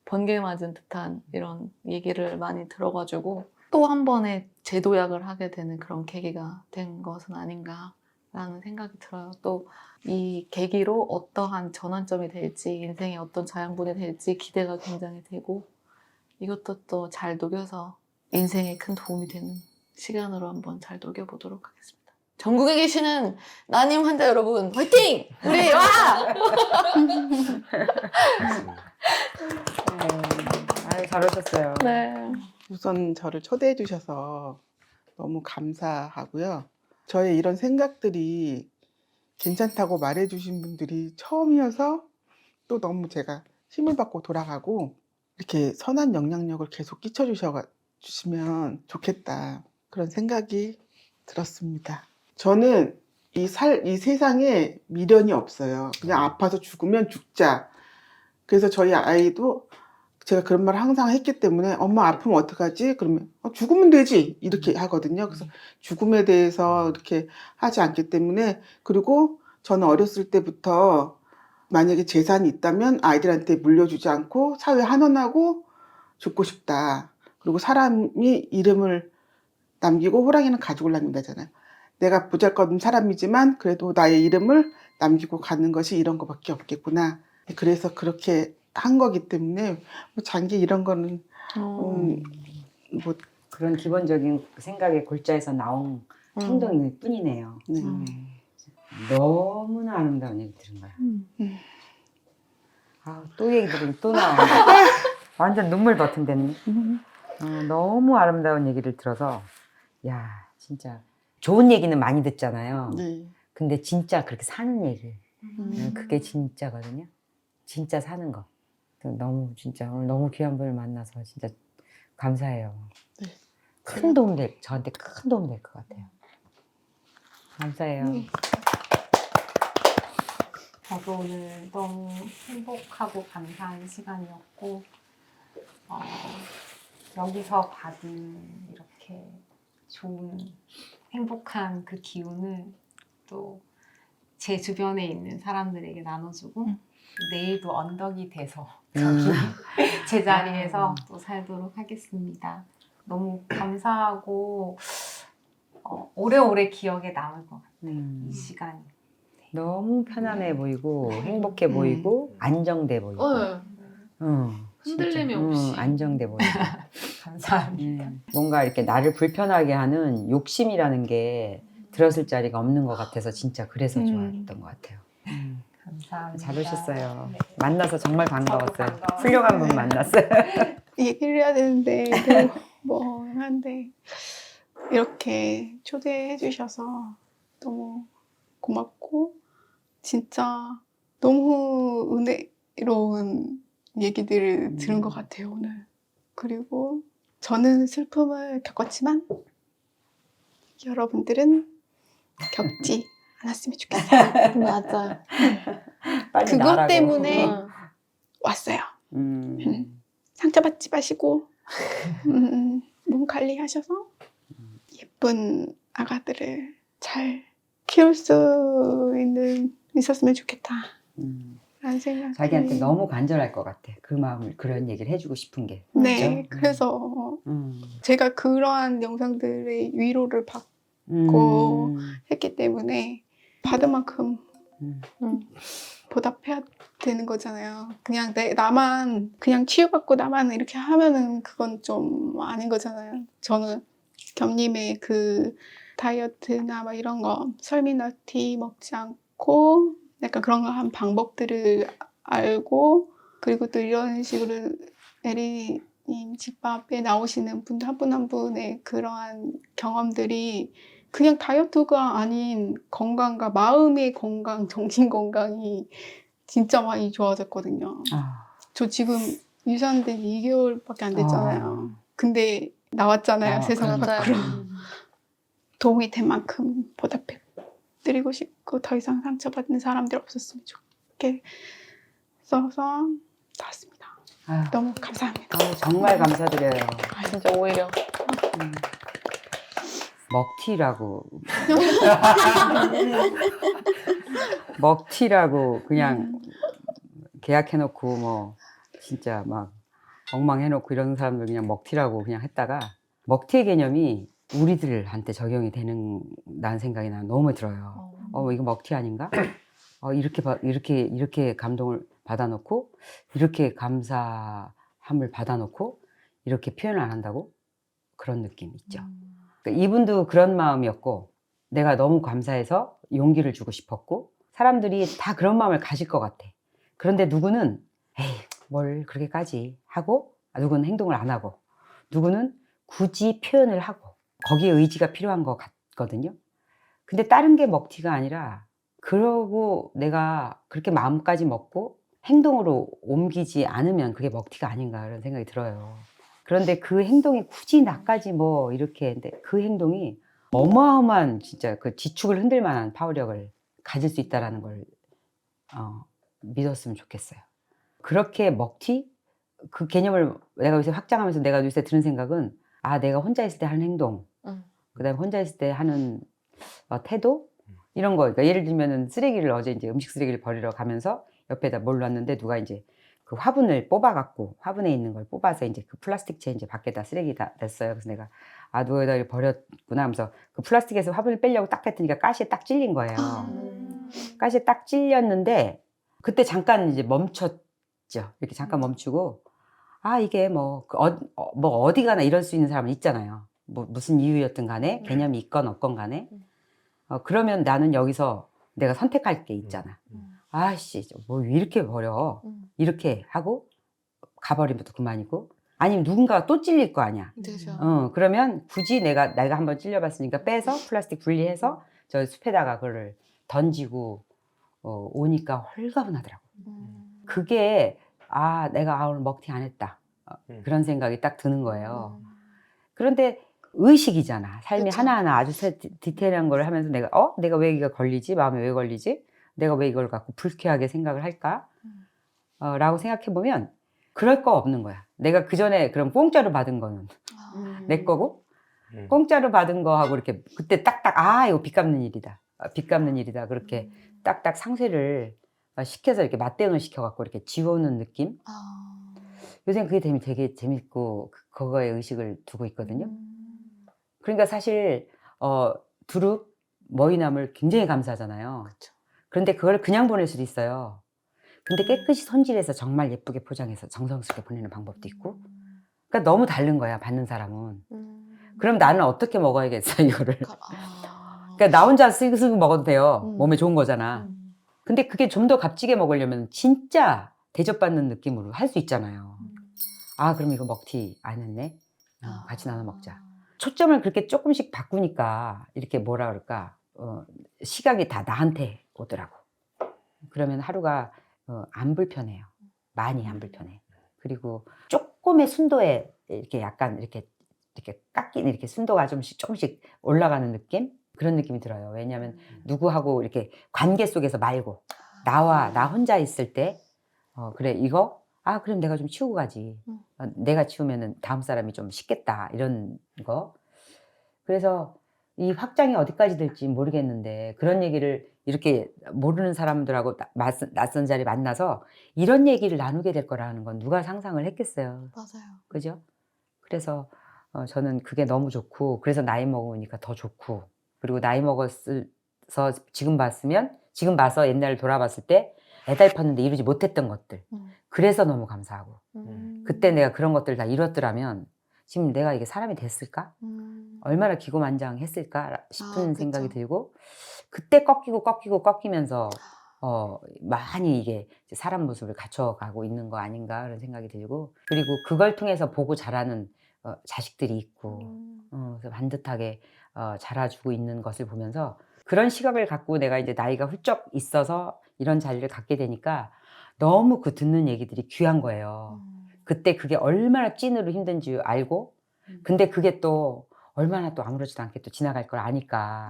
번개 맞은 듯한 이런 얘기를 많이 들어가지고 또 한 번의 재도약을 하게 되는 그런 계기가 된 것은 아닌가라는 생각이 들어요. 또 이 계기로 어떠한 전환점이 될지 인생의 어떤 자양분이 될지 기대가 굉장히 되고 이것도 또 잘 녹여서 인생에 큰 도움이 되는 시간으로 한번 잘 녹여보도록 하겠습니다. 전국에 계시는 난임 환자 여러분 화이팅! 우리 와! 아유, 잘하셨어요. 네. 우선 저를 초대해 주셔서 너무 감사하고요. 저의 이런 생각들이 괜찮다고 말해 주신 분들이 처음이어서 또 너무 제가 힘을 받고 돌아가고 이렇게 선한 영향력을 계속 끼쳐 주시면 좋겠다. 그런 생각이 들었습니다. 저는 이 세상에 미련이 없어요. 그냥 아파서 죽으면 죽자. 그래서 저희 아이도 제가 그런 말을 항상 했기 때문에 엄마 아프면 어떡하지? 그러면 죽으면 되지 이렇게 하거든요. 그래서 죽음에 대해서 이렇게 하지 않기 때문에 그리고 저는 어렸을 때부터 만약에 재산이 있다면 아이들한테 물려주지 않고 사회에 환원하고 죽고 싶다. 그리고 사람이 이름을 남기고 호랑이는 가죽을 남긴다잖아요. 내가 보잘것없는 사람이지만 그래도 나의 이름을 남기고 가는 것이 이런 것밖에 없겠구나. 그래서 그렇게 한 거기 때문에 뭐 장기 이런 거는 뭐 그런 기본적인 생각의 골자에서 나온 행동일 뿐이네요. 네. 너무나 아름다운 얘기 들은 거야. 또 얘기 들으면 또 나와. 완전 눈물 버튼 됐네. 너무 아름다운 얘기를 들어서 야 진짜 좋은 얘기는 많이 듣잖아요. 네. 근데 진짜 그렇게 사는 얘기를 그게 진짜거든요. 진짜 사는 거. 너무 진짜 오늘 너무 귀한 분을 만나서 진짜 감사해요. 네. 큰 도움 저한테 큰 도움 될 것 같아요. 감사해요. 저도 오늘 너무 행복하고 감사한 시간이었고 여기서 받은 이렇게 좋은 행복한 그 기운을 또 제 주변에 있는 사람들에게 나눠주고 내일도 언덕이 돼서 제자리에서 또 살도록 하겠습니다. 너무 감사하고 오래오래 기억에 남을 것 같아요. 이 시간이. 너무 편안해 보이고 행복해 보이고 안정돼 보이고 흔들림이 진짜, 없이. 안정돼 보이고 감사합니다. 뭔가 이렇게 나를 불편하게 하는 욕심이라는 게 들었을 자리가 없는 것 같아서 진짜 그래서 좋았던 것 같아요. 감사합니다. 잘 오셨어요. 네. 만나서 정말 반가웠어요. 저도 반가워요. 훌륭한 분 만났어요. 얘기를 해야 되는데 뭐 한데 이렇게 초대해 주셔서 너무 고맙고 진짜 너무 은혜로운 얘기들을 들은 것 같아요 오늘. 그리고 저는 슬픔을 겪었지만 여러분들은 겪지 않았으면 좋겠어요. 맞아요. 빨리 그것 나라고. 때문에 왔어요. 상처받지 마시고 몸 관리하셔서 예쁜 아가들을 잘 키울 수 있었으면 좋겠다 라는 생각이 자기한테 너무 간절할 것 같아. 그 마음을 그런 얘기를 해주고 싶은 게. 네, 그죠? 그래서 제가 그러한 영상들의 위로를 받고 했기 때문에 받은 만큼 보답해야 되는 거잖아요. 그냥 나만 그냥 치유받고 나만 이렇게 하면은 그건 좀 아닌 거잖아요. 저는 겸님의 그 다이어트나 막 이런 거 설미너티 먹지 않고 약간 그런 거 한 방법들을 알고 그리고 또 이런 식으로 에리님 집밥에 나오시는 분들 한 분 한 분의 그러한 경험들이 그냥 다이어트가 아닌 건강과 마음의 건강, 정신 건강이 진짜 많이 좋아졌거든요. 저 지금 유산된 2개월밖에 안 됐잖아요. 근데 나왔잖아요, 세상 밖으로. 도움이 된 만큼 보답했고 드리고 싶고 더 이상 상처받는 사람들 없었으면 좋겠어서 나왔습니다. 아유, 너무 감사합니다. 정말 감사드려요. 진짜 오히려 먹튀라고 먹튀라고 그냥 계약해놓고 뭐 진짜 막 엉망해놓고 이런 사람들 그냥 먹튀라고 그냥 했다가 먹튀의 개념이 우리들한테 적용이 되는다는 생각이 난 너무 들어요. 이거 먹튀 아닌가? 이렇게 감동을 받아놓고 이렇게 감사함을 받아놓고 이렇게 표현을 안 한다고? 그런 느낌 있죠. 그러니까 이분도 그런 마음이었고 내가 너무 감사해서 용기를 주고 싶었고 사람들이 다 그런 마음을 가질 것 같아. 그런데 누구는 에이 뭘 그렇게까지 하고 누구는 행동을 안 하고 누구는 굳이 표현을 하고 거기에 의지가 필요한 것 같거든요. 근데 다른 게 먹튀가 아니라 그러고 내가 그렇게 마음까지 먹고 행동으로 옮기지 않으면 그게 먹튀가 아닌가 이런 생각이 들어요. 그런데 그 행동이 굳이 나까지 뭐 이렇게 했는데 그 행동이 어마어마한 진짜 그 지축을 흔들 만한 파워력을 가질 수 있다는 걸 믿었으면 좋겠어요. 그렇게 먹튀? 그 개념을 내가 요새 확장하면서 내가 요새 드는 생각은 내가 혼자 있을 때 하는 행동 그다음에 혼자 있을 때 하는 태도 이런 거. 그러니까 예를 들면은 쓰레기를 어제 이제 음식 쓰레기를 버리러 가면서 옆에다 뭘 놨는데 누가 이제 그 화분을 뽑아갖고 화분에 있는 걸 뽑아서 이제 그 플라스틱채 이제 밖에다 쓰레기다 냈어요. 그래서 내가 누가 여기다 버렸구나 하면서 그 플라스틱에서 화분을 빼려고 딱 했더니까 가시에 딱 찔린 거예요. 가시에 딱 찔렸는데 그때 잠깐 이제 멈췄죠. 이렇게 잠깐 멈추고 이게 뭐 어디 가나 이럴 수 있는 사람은 있잖아요. 뭐 무슨 이유였든 간에 개념이 있건 없건 간에 그러면 나는 여기서 내가 선택할 게 있잖아. 아씨 뭐 이렇게 버려 이렇게 하고 가버리면 또 그만이고 아니면 누군가가 또 찔릴 거 아니야. 되죠. 그러면 굳이 내가 한번 찔려봤으니까 빼서 플라스틱 분리해서 저 숲에다가 그걸 던지고 오니까 홀가분하더라고. 그게 내가 오늘 먹튀 안 했다 그런 생각이 딱 드는 거예요. 그런데 의식이잖아. 삶이 그쵸. 하나하나 아주 디테일한 걸 하면서 내가 왜 이거 걸리지? 마음에 왜 걸리지? 내가 왜 이걸 갖고 불쾌하게 생각을 할까? 라고 생각해보면 그럴 거 없는 거야. 내가 그 전에 그럼 공짜로 받은 거는 내 거고 공짜로 받은 거하고 이렇게 그때 딱딱 이거 빚 갚는 일이다. 빚 갚는 일이다. 그렇게 딱딱 상쇄를 시켜서 이렇게 맞대응을 시켜갖고 이렇게 지워오는 느낌? 요새 그게 되게 재밌고 그거에 의식을 두고 있거든요. 그러니까 사실 두릅, 머위나물 굉장히 감사하잖아요. 그쵸. 그런데 그걸 그냥 보낼 수도 있어요. 근데 깨끗이 손질해서 정말 예쁘게 포장해서 정성스럽게 보내는 방법도 있고 그러니까 너무 다른 거야 받는 사람은. 그럼 나는 어떻게 먹어야겠어 이거를. 그러니까 나 혼자 쓰고 먹어도 돼요. 몸에 좋은 거잖아. 근데 그게 좀 더 값지게 먹으려면 진짜 대접받는 느낌으로 할 수 있잖아요. 그럼 이거 먹튀 안 했네. 같이 나눠 먹자. 초점을 그렇게 조금씩 바꾸니까 이렇게 뭐라 그럴까 시각이 다 나한테 오더라고. 그러면 하루가 안 불편해요. 많이 안 불편해. 그리고 조금의 순도에 이렇게 약간 이렇게 깎이는 이렇게 순도가 조금씩 올라가는 느낌? 그런 느낌이 들어요. 왜냐하면 누구하고 이렇게 관계 속에서 말고 나 혼자 있을 때 그래 이거 그럼 내가 좀 치우고 가지. 내가 치우면은 다음 사람이 좀 쉽겠다 이런 거. 그래서 이 확장이 어디까지 될지 모르겠는데 그런 얘기를 이렇게 모르는 사람들하고 낯선 자리에 만나서 이런 얘기를 나누게 될 거라는 건 누가 상상을 했겠어요. 맞아요. 그죠? 그래서 저는 그게 너무 좋고 그래서 나이 먹으니까 더 좋고 그리고 나이 먹어서 지금 봐서 옛날을 돌아봤을 때 애달팠는데 이루지 못했던 것들 그래서 너무 감사하고 그때 내가 그런 것들을 다 이뤘더라면 지금 내가 이게 사람이 됐을까? 얼마나 기고만장했을까 싶은 생각이 들고 그때 꺾이면서 많이 이게 사람 모습을 갖춰가고 있는 거 아닌가 그런 생각이 들고 그리고 그걸 통해서 보고 자라는 자식들이 있고 그래서 반듯하게 자라주고 있는 것을 보면서 그런 시각을 갖고 내가 이제 나이가 훌쩍 있어서 이런 자리를 갖게 되니까 너무 그 듣는 얘기들이 귀한 거예요. 그때 그게 얼마나 찐으로 힘든지 알고 근데 그게 또 얼마나 또 아무렇지도 않게 또 지나갈 걸 아니까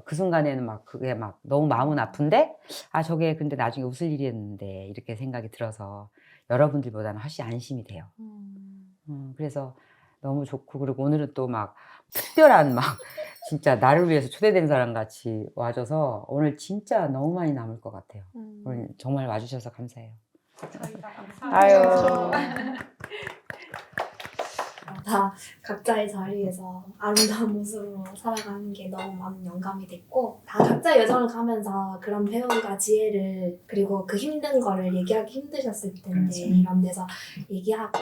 그 순간에는 막 그게 막 너무 마음은 아픈데 아 저게 근데 나중에 웃을 일이었는데 이렇게 생각이 들어서 여러분들보다는 훨씬 안심이 돼요. 그래서 너무 좋고 그리고 오늘은 또 막 특별한 막 진짜 나를 위해서 초대된 사람 같이 와줘서 오늘 진짜 너무 많이 남을 것 같아요. 오늘 정말 와주셔서 감사해요. 저희가 아유. 감사합니다. 다 각자의 자리에서 아름다운 모습으로 살아가는 게 너무 많은 영감이 됐고 다 각자의 여정을 가면서 그런 배움과 지혜를 그리고 그 힘든 거를 얘기하기 힘드셨을 텐데 이런 데서 얘기하고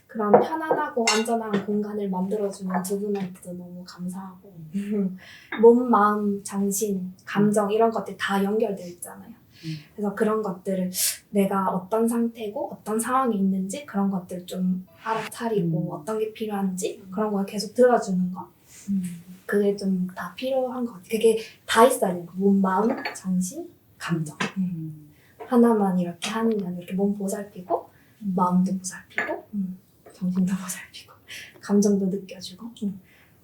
그런 편안하고 안전한 공간을 만들어주는 두 분한테도 너무 감사하고 몸, 마음, 정신, 감정 이런 것들 다 연결되어 있잖아요. 그래서 그런 것들을 내가 어떤 상태고 어떤 상황이 있는지 그런 것들 좀 알아차리고 어떤 게 필요한지 그런 걸 계속 들어주는 거 그게 좀 다 필요한 것 같아요. 그게 다 있어야 돼요. 몸, 마음, 정신, 감정 하나만 이렇게 하는 게 아니라 이렇게 몸 보살피고 마음도 보살피고 정신도 보살피고 감정도 느껴주고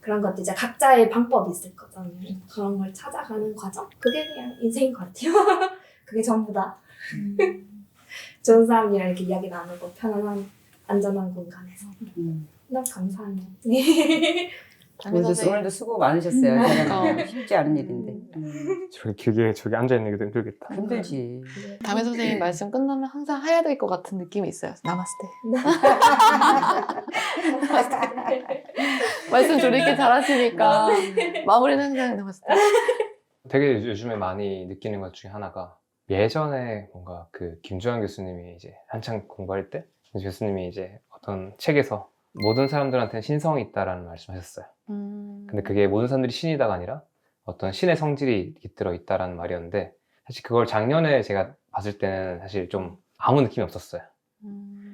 그런 것도 이제 각자의 방법이 있을 거잖아요. 그런 걸 찾아가는 과정 그게 그냥 인생인 것 같아요. 그게 전부 다 좋은 사람이랑 이렇게 이야기 나누고 편안한 안전한 공간에서 너무 감사하네요. 오늘도 수고 많으셨어요. 촬영 쉽지 않은 일인데. 저기 길게 저기 앉아있는 게 힘들겠다. 힘들지. 담임 선생님 말씀 끝나면 항상 해야 될 것 같은 느낌이 있어요. 나마스테. 말씀 저렇게 잘하시니까 마무리는 항상 나마스테. 되게 요즘에 많이 느끼는 것 중에 하나가 예전에 뭔가 그 김주환 교수님이 이제 한창 공부할 때 교수님이 이제 어떤 책에서 모든 사람들한테는 신성이 있다라는 말씀하셨어요. 근데 그게 모든 사람들이 신이다가 아니라 어떤 신의 성질이 깃들어 있다라는 말이었는데 사실 그걸 작년에 제가 봤을 때는 사실 좀 아무 느낌이 없었어요.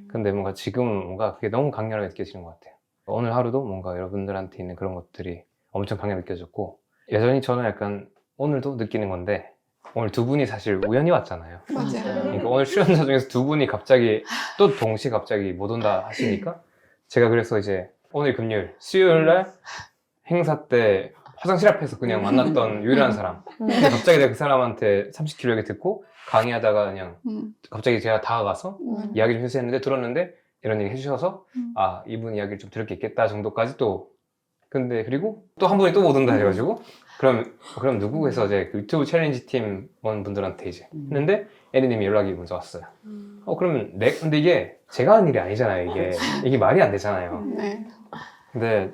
근데 뭔가 지금은 뭔가 그게 너무 강렬하게 느껴지는 것 같아요. 오늘 하루도 뭔가 여러분들한테 있는 그런 것들이 엄청 강렬하게 느껴졌고 여전히 저는 약간 오늘도 느끼는 건데 오늘 두 분이 사실 우연히 왔잖아요. 맞아요. 그러니까 오늘 출연자 중에서 두 분이 갑자기 또 동시에 갑자기 못 온다 하시니까 제가 그래서 이제 오늘 금요일, 수요일 날 행사 때 화장실 앞에서 그냥 만났던 유일한 사람. 근데 갑자기 내가 그 사람한테 30km 얘기 듣고 강의하다가 그냥 갑자기 제가 다가가서 이야기 좀 해주세요 했는데 들었는데 이런 얘기 해주셔서 아 이분 이야기를 좀 들을 게 있겠다 정도까지 또 근데 그리고 또 한 분이 또 못 온다 해가지고 그럼 누구 해서 이제 그 유튜브 챌린지 팀원 분들한테 이제 했는데 애리님이 연락이 먼저 왔어요. 그러면 근데 이게 제가 한 일이 아니잖아요. 이게 말이 안 되잖아요. 네. 근데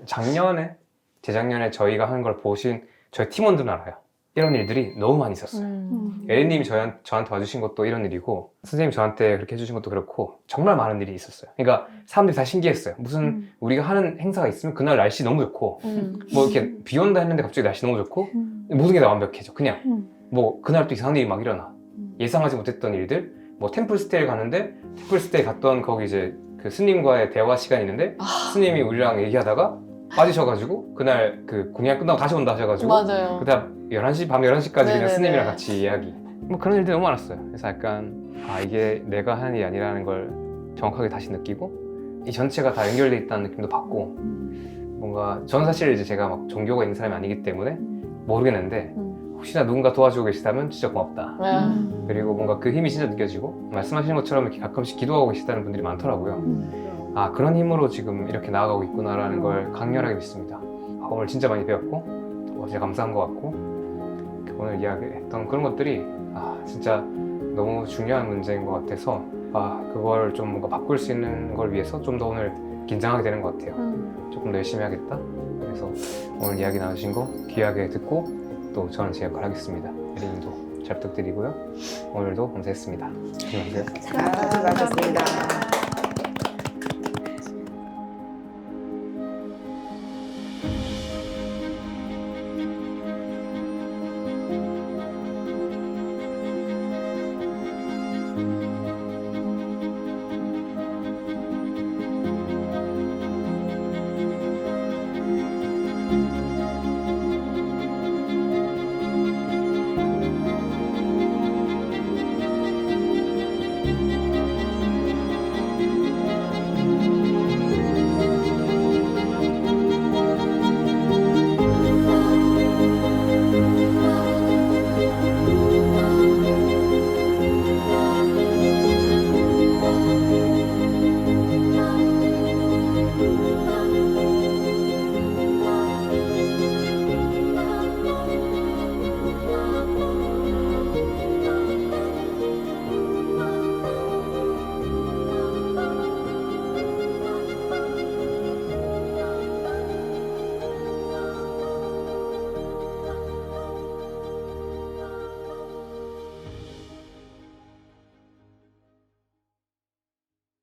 재작년에 저희가 하는 걸 보신 저희 팀원들은 알아요. 이런 일들이 너무 많이 있었어요. 에리님이 저한테 와주신 것도 이런 일이고 선생님이 저한테 그렇게 해주신 것도 그렇고 정말 많은 일이 있었어요. 그러니까 사람들이 다 신기했어요. 무슨 우리가 하는 행사가 있으면 그날 날씨 너무 좋고 뭐 이렇게 비 온다 했는데 갑자기 날씨 너무 좋고 모든 게 다 완벽해져. 그냥 뭐 그날 또 이상한 일이 막 일어나. 예상하지 못했던 일들 뭐 템플스테이를 갔는데 템플스테이 갔던 거기 이제 그 스님과의 대화 시간이 있는데 스님이 우리랑 얘기하다가 빠지셔가지고 그날 그 공연 끝나고 다시 온다 하셔가지고 맞아요. 그다음 밤 11시까지 그냥 네네네. 스님이랑 같이 이야기 뭐 그런 일들이 너무 많았어요. 그래서 약간 이게 내가 하는 일이 아니라는 걸 정확하게 다시 느끼고 이 전체가 다 연결돼 있다는 느낌도 받고 뭔가 저는 사실 이제 제가 막 종교가 있는 사람이 아니기 때문에 모르겠는데 혹시나 누군가 도와주고 계시다면 진짜 고맙다. 그리고 뭔가 그 힘이 진짜 느껴지고 말씀하시는 것처럼 이렇게 가끔씩 기도하고 계시다는 분들이 많더라고요. 그런 힘으로 지금 이렇게 나아가고 있구나라는 걸 강렬하게 믿습니다. 오늘 진짜 많이 배웠고 진짜 감사한 것 같고 오늘 이야기했던 그런 것들이 진짜 너무 중요한 문제인 것 같아서 그걸 좀 뭔가 바꿀 수 있는 걸 위해서 좀 더 오늘 긴장하게 되는 것 같아요. 조금 더 열심히 하겠다. 그래서 오늘 이야기 나누신 거 귀하게 듣고 또 저는 제 역할 하겠습니다. 에리님도 잘 부탁드리고요. 오늘도 감사했습니다. 안녕하세요. 수고하셨습니다.